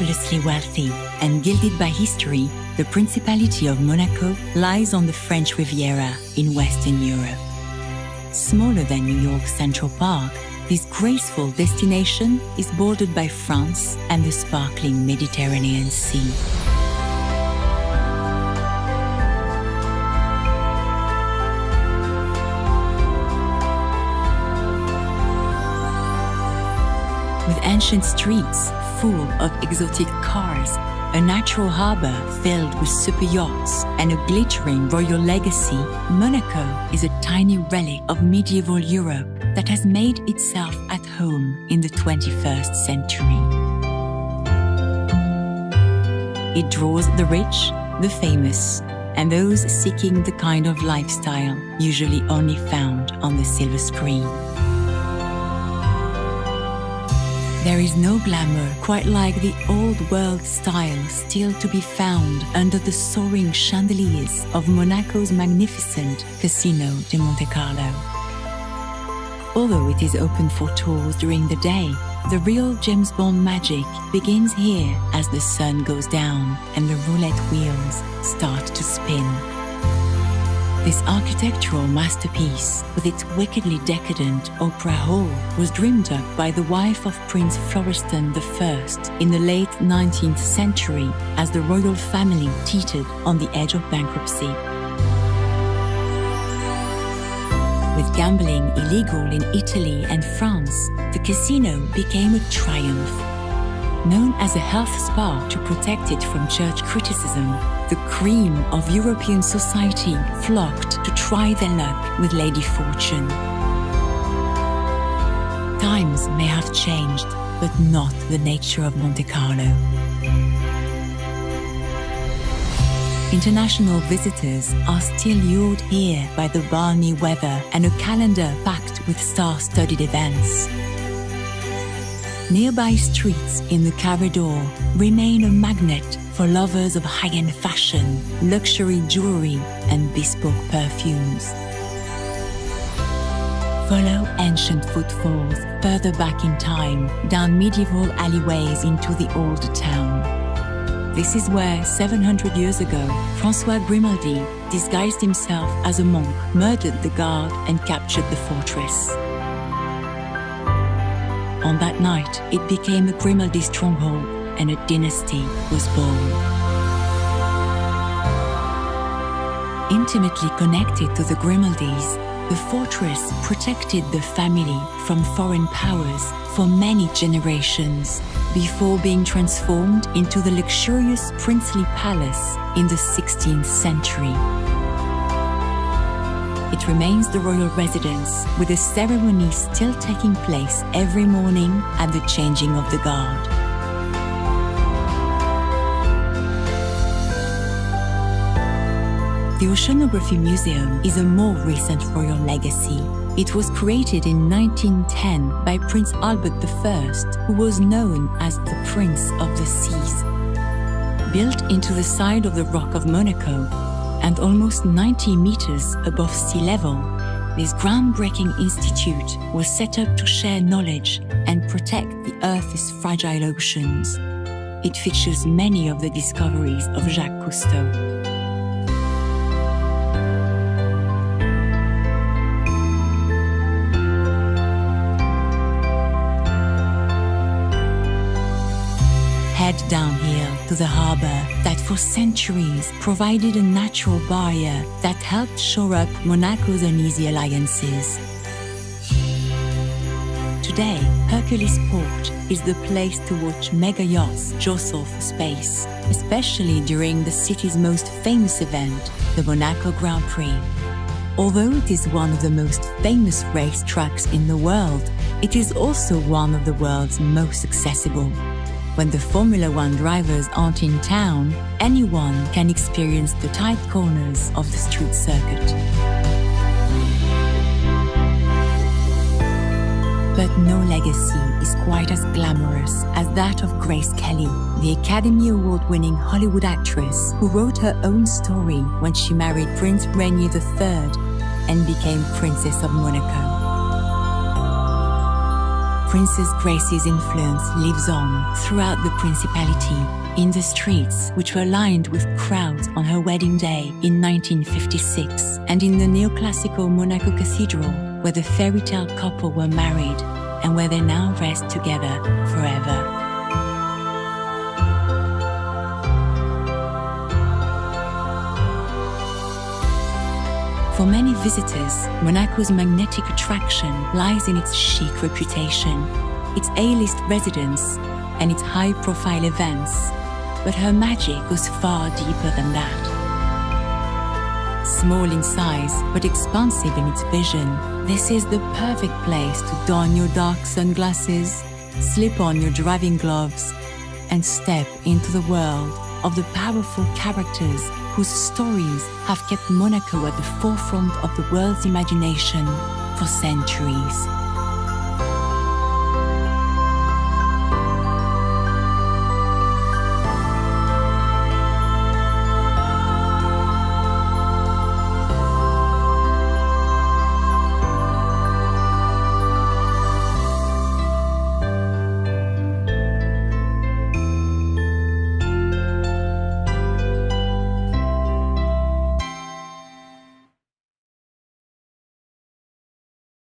fabulously wealthy and gilded by history, the Principality of Monaco lies on the French Riviera in Western Europe. Smaller than New York's Central Park, this graceful destination is bordered by France and the sparkling Mediterranean Sea. With ancient streets full of exotic cars, a natural harbor filled with super yachts, and a glittering royal legacy, Monaco is a tiny relic of medieval Europe that has made itself at home in the 21st century. It draws the rich, the famous, and those seeking the kind of lifestyle usually only found on the silver screen. There is no glamour quite like the old world style still to be found under the soaring chandeliers of Monaco's magnificent Casino de Monte-Carlo. Although it is open for tours during the day, the real James Bond magic begins here as the sun goes down and the roulette wheels start to spin. This architectural masterpiece, with its wickedly decadent opera hall, was dreamed up by the wife of Prince Florestan I in the late 19th century as the royal family teetered on the edge of bankruptcy. With gambling illegal in Italy and France, the casino became a triumph. Known as a health spa to protect it from church criticism, the cream of European society flocked to try their luck with Lady Fortune. Times may have changed, but not the nature of Monte-Carlo. International visitors are still lured here by the balmy weather and a calendar packed with star-studded events. Nearby streets in the Corridor remain a magnet for lovers of high-end fashion, luxury jewelry, and bespoke perfumes. Follow ancient footfalls further back in time, down medieval alleyways into the old town. This is where, 700 years ago, François Grimaldi disguised himself as a monk, murdered the guard, and captured the fortress. On that night, it became a Grimaldi stronghold, and a dynasty was born. Intimately connected to the Grimaldis, the fortress protected the family from foreign powers for many generations, before being transformed into the luxurious princely palace in the 16th century. It remains the royal residence, with a ceremony still taking place every morning at the changing of the guard. The Oceanography Museum is a more recent royal legacy. It was created in 1910 by Prince Albert I, who was known as the Prince of the Seas. Built into the side of the Rock of Monaco, and almost 90 meters above sea level, this groundbreaking institute was set up to share knowledge and protect the Earth's fragile oceans. It features many of the discoveries of Jacques Cousteau. Head downhill to the harbor that for centuries provided a natural barrier that helped shore up Monaco's uneasy alliances. Today, Hercules Port is the place to watch mega yachts jostle for space, especially during the city's most famous event, the Monaco Grand Prix. Although it is one of the most famous racetracks in the world, it is also one of the world's most accessible. When the Formula One drivers aren't in town, anyone can experience the tight corners of the street circuit. But no legacy is quite as glamorous as that of Grace Kelly, the Academy Award-winning Hollywood actress who wrote her own story when she married Prince Rainier III and became Princess of Monaco. Princess Grace's influence lives on throughout the principality, in the streets, which were lined with crowds on her wedding day in 1956, and in the neoclassical Monaco Cathedral, where the fairy tale couple were married and where they now rest together forever. For many visitors, Monaco's magnetic attraction lies in its chic reputation, its A-list residence, and its high-profile events. But her magic goes far deeper than that. Small in size, but expansive in its vision, this is the perfect place to don your dark sunglasses, slip on your driving gloves, and step into the world of the powerful characters whose stories have kept Monaco at the forefront of the world's imagination for centuries.